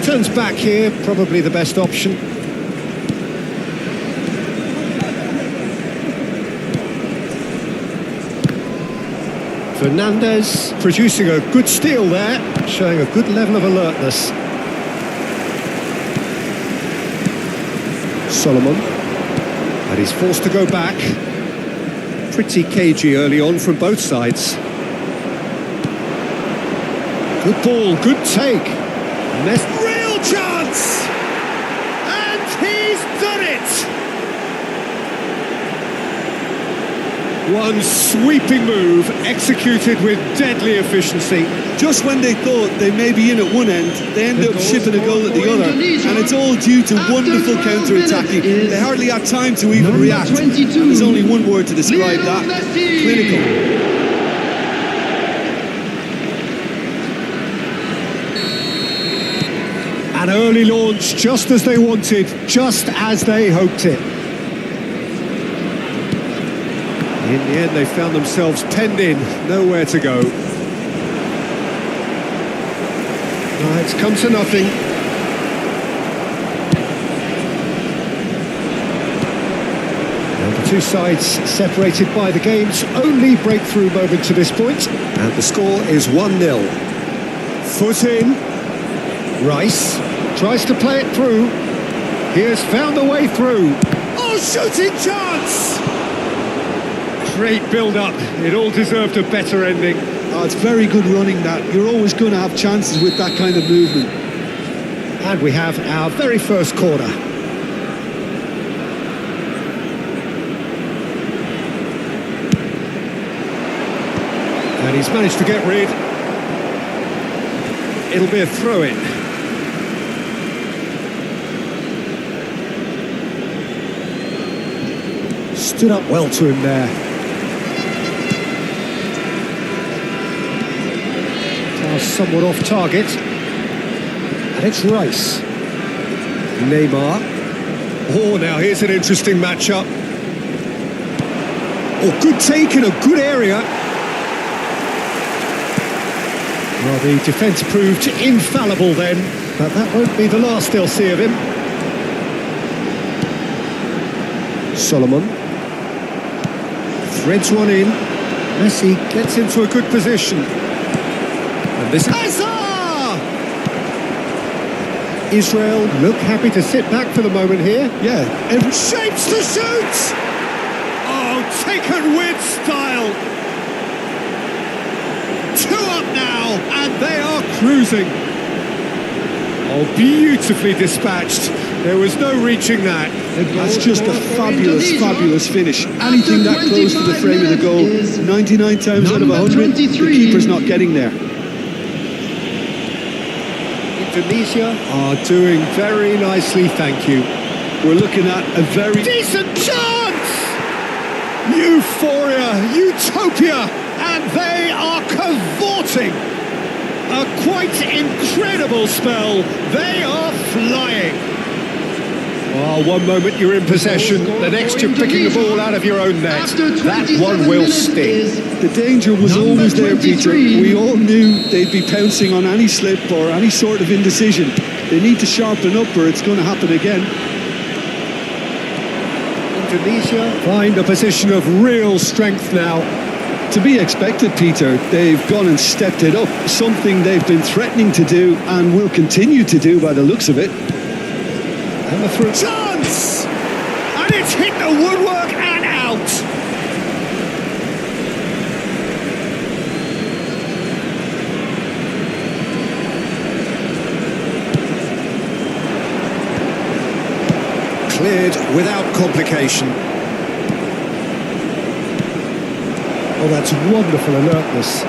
Turns back here, probably the best option. Fernandez producing a good steal there, showing a good level of alertness. Solomon, but he's forced to go back. Pretty cagey early on from both sides. Good ball, good take. Real chance! And he's done it! One sweeping move, executed with deadly efficiency. Just when they thought they may be in at one end, they end up shipping a goal at the other. And it's all due to wonderful counter-attacking. They hardly had time to even react. And there's only one word to describe that: clinical. An early launch, just as they wanted, just as they hoped it. In the end, they found themselves penned in, nowhere to go. It's come to nothing. Now the two sides separated by the game's only breakthrough moment to this point. And the score is 1-0. Foot in. Rice tries to play it through. He has found a way through. Oh, shooting chance! Great build-up. It all deserved a better ending. Oh, it's very good running that. You're always going to have chances with that kind of movement. And we have our very first corner. And he's managed to get rid. It'll be a throw-in. Stood up well to him there. Somewhat off target, and it's Rice. Neymar. Oh, now here's an interesting matchup. Oh, good take in a good area. Well, the defence proved infallible then, but that won't be the last they'll see of him. Solomon threads one in. Messi gets into a good position. This Israel look happy to sit back for the moment here. Yeah, every shapes to shoot. Oh, taken with style. 2 up now, and they are cruising. Oh, beautifully dispatched. There was no reaching that. That's just a fabulous, fabulous finish. Anything that close to the frame of the goal, 99 times out of 100, the keeper's not getting there. Indonesia are doing very nicely, thank you. We're looking at a very decent chance! Euphoria, utopia, and they are cavorting. A quite incredible spell. They are flying. Oh, one moment you're in possession, the next you're picking the ball out of your own net. That one will sting. The danger was always there, Peter. We all knew they'd be pouncing on any slip or any sort of indecision. They need to sharpen up or it's going to happen again. Indonesia find a position of real strength now. To be expected, Peter. They've gone and stepped it up, something they've been threatening to do and will continue to do by the looks of it. And the through chance! And it's hit the woodwork and out! Cleared without complication. Oh, that's wonderful alertness.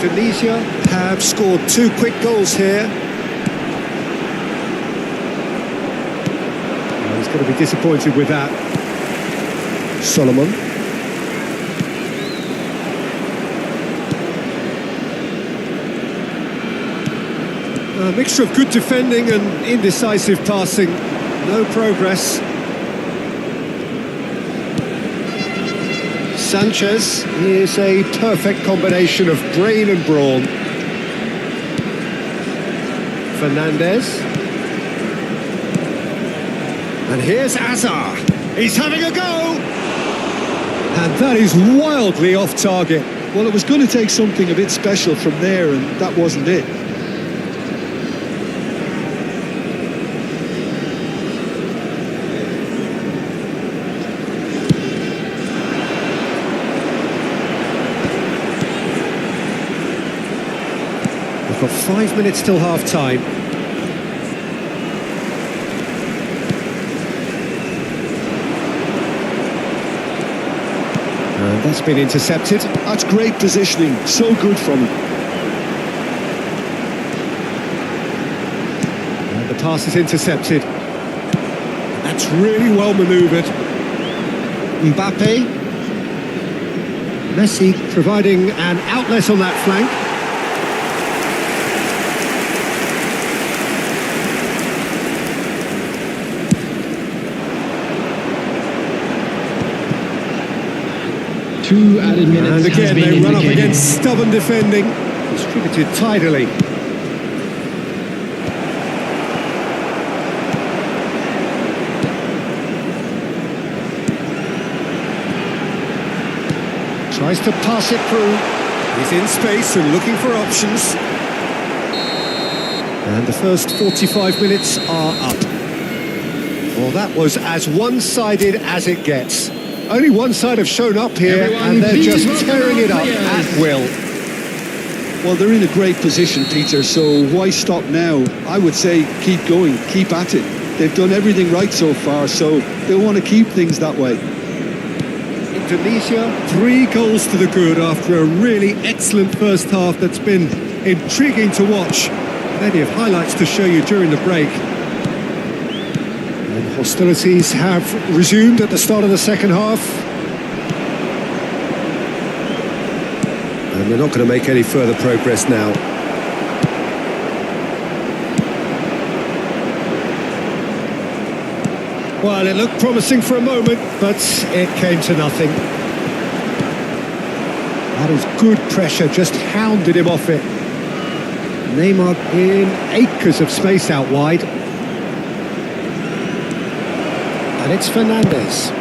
Indonesia have scored 2 quick goals here. Oh, he's going to be disappointed with that. Solomon. A mixture of good defending and indecisive passing. No progress. Sanchez is a perfect combination of brain and brawn. Fernandez. And here's Azar. He's having a go! And that is wildly off target. Well, it was going to take something a bit special from there, and that wasn't it. We've got 5 minutes till half-time. And that's been intercepted. That's great positioning, so good from him. And the pass is intercepted. That's really well manoeuvred. Mbappe. Messi providing an outlet on that flank. Two added minutes. And again, has been they run up indicated. against stubborn defending. Distributed tidily. Tries to pass it through. He's in space and looking for options. And the first 45 minutes are up. Well, that was as one-sided as it gets. Only one side have shown up here, Everyone and they're please just welcome tearing our it up players. at will. Well, they're in a great position, Peter, so why stop now? I would say keep going, keep at it. They've done everything right so far, so they'll want to keep things that way. Indonesia, 3 goals to the good after a really excellent first half that's been intriguing to watch. Plenty of highlights to show you during the break. And hostilities have resumed at the start of the second half. And they're not going to make any further progress now. Well, it looked promising for a moment, but it came to nothing. That is good pressure, just hounded him off it. Neymar in acres of space out wide. And it's Fernandez.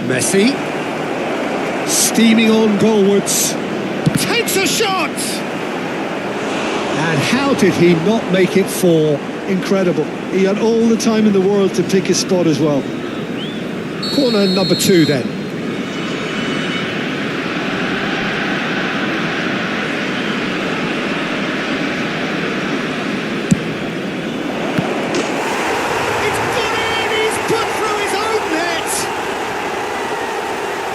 Messi. Steaming on goalwards. Takes a shot! And how did he not make it 4? Incredible. He had all the time in the world to pick his spot as well. Corner number 2 then. It's gone in! He's put through his own net!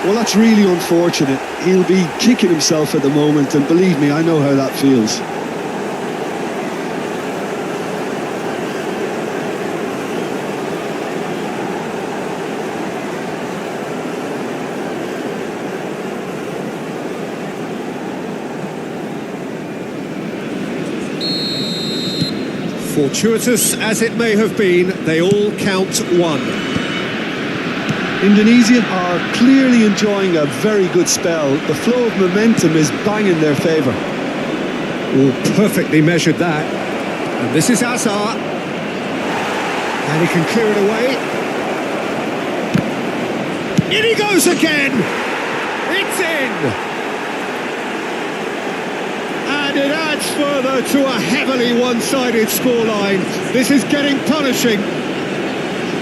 Well, that's really unfortunate. He'll be kicking himself at the moment, and believe me, I know how that feels. Fortuitous as it may have been, they all count one. Indonesia are clearly enjoying a very good spell. The flow of momentum is bang in their favour. Oh, perfectly measured that. And this is Agar. And he can clear it away. In he goes again! It's in! And it adds further to a heavily one-sided scoreline. This is getting punishing.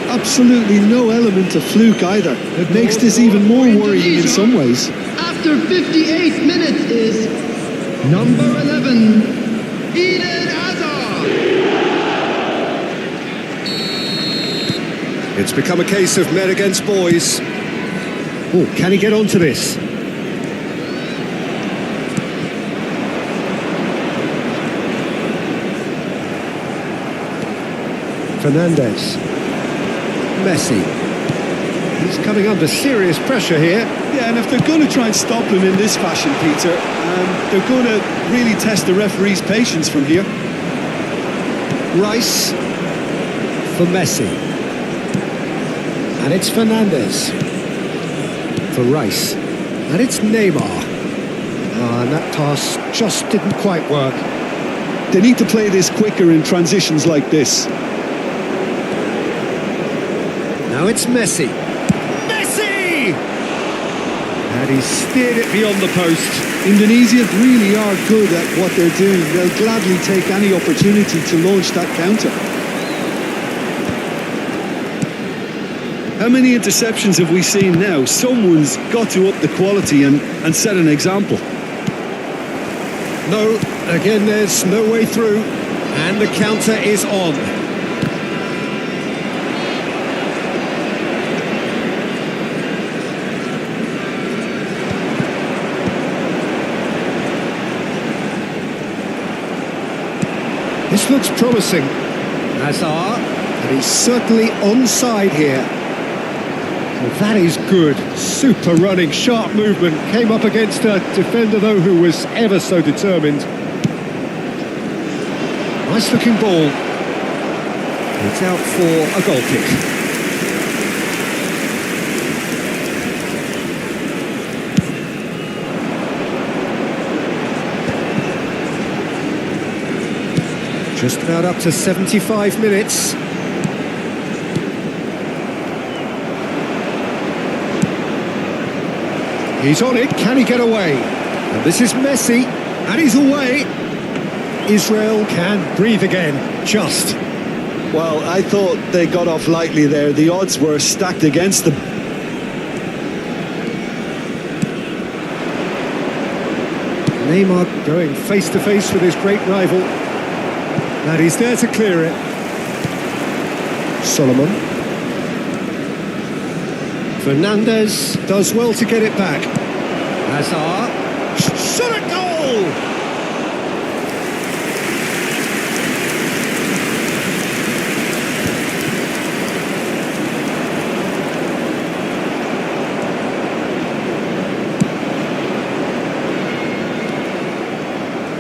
Absolutely no element of fluke either. It makes this even more worrying in some ways. After 58 minutes is number 11, Eden Hazard. It's become a case of men against boys. Oh, can he get onto this? Fernandes. Messi. He's coming under serious pressure here. Yeah, and if they're going to try and stop him in this fashion, Peter, they're going to really test the referee's patience from here. Rice for Messi. And it's Fernandes for Rice. And it's Neymar. And that pass just didn't quite work. They need to play this quicker in transitions like this. Now it's Messi. Messi! And he's steered it beyond the post. Indonesia really are good at what they're doing. They'll gladly take any opportunity to launch that counter. How many interceptions have we seen now? Someone's got to up the quality and set an example. No, again there's no way through. And the counter is on. This looks promising. Agar, and he's certainly onside here. Well, that is good. Super running, sharp movement. Came up against a defender, though, who was ever so determined. Nice looking ball. It's out for a goal kick. Just about up to 75 minutes. He's on it, can he get away? And this is Messi, and he's away. Israel can breathe again, just. Well, I thought they got off lightly there. The odds were stacked against them. Neymar going face to face with his great rival. And he's there to clear it. Solomon. Fernandes does well to get it back. Agar. Shot a goal!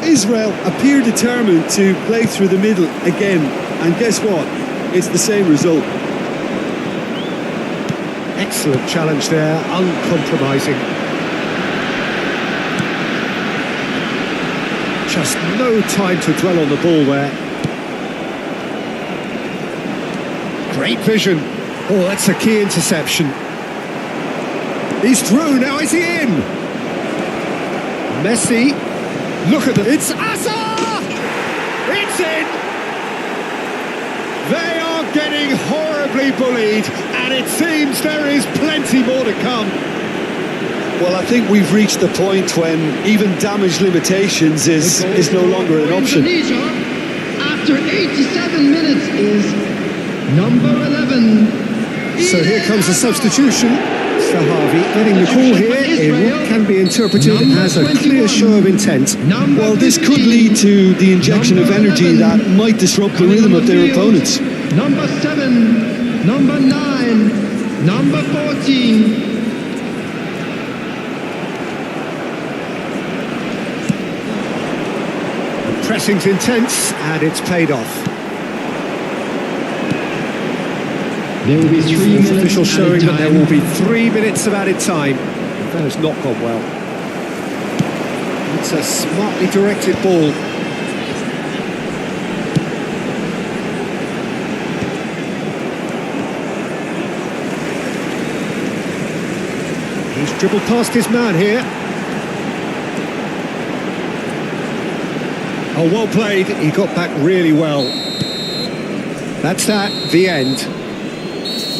Israel appear determined to play through the middle again, and guess what? It's the same result. Excellent challenge there, uncompromising. Just no time to dwell on the ball there. Great vision. Oh, that's a key interception. He's through, now is he in? Messi. Look at them. It's Agar! It's in! They are getting horribly bullied, and it seems there is plenty more to come. Well, I think we've reached the point when even damage limitations is no longer an option. Indonesia, after 87 minutes, is number 11. So here comes the substitution. Sahavi getting the call here in what can be interpreted as a clear show of intent. Well, this could lead to the injection of energy that might disrupt the rhythm of their opponents. Number 7, number 9, number 14. Pressing's intense, and it's paid off. There will be 3 Sports minutes official showing added that there time. will be 3 minutes of added time. That has not gone well. It's a smartly directed ball. He's dribbled past his man here. Oh, well played. He got back really well. That's that, the end.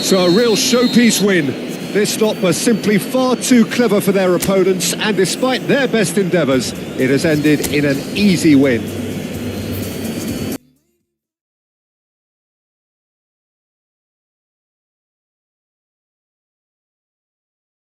So a real showpiece win. This lot were simply far too clever for their opponents, and despite their best endeavours, it has ended in an easy win.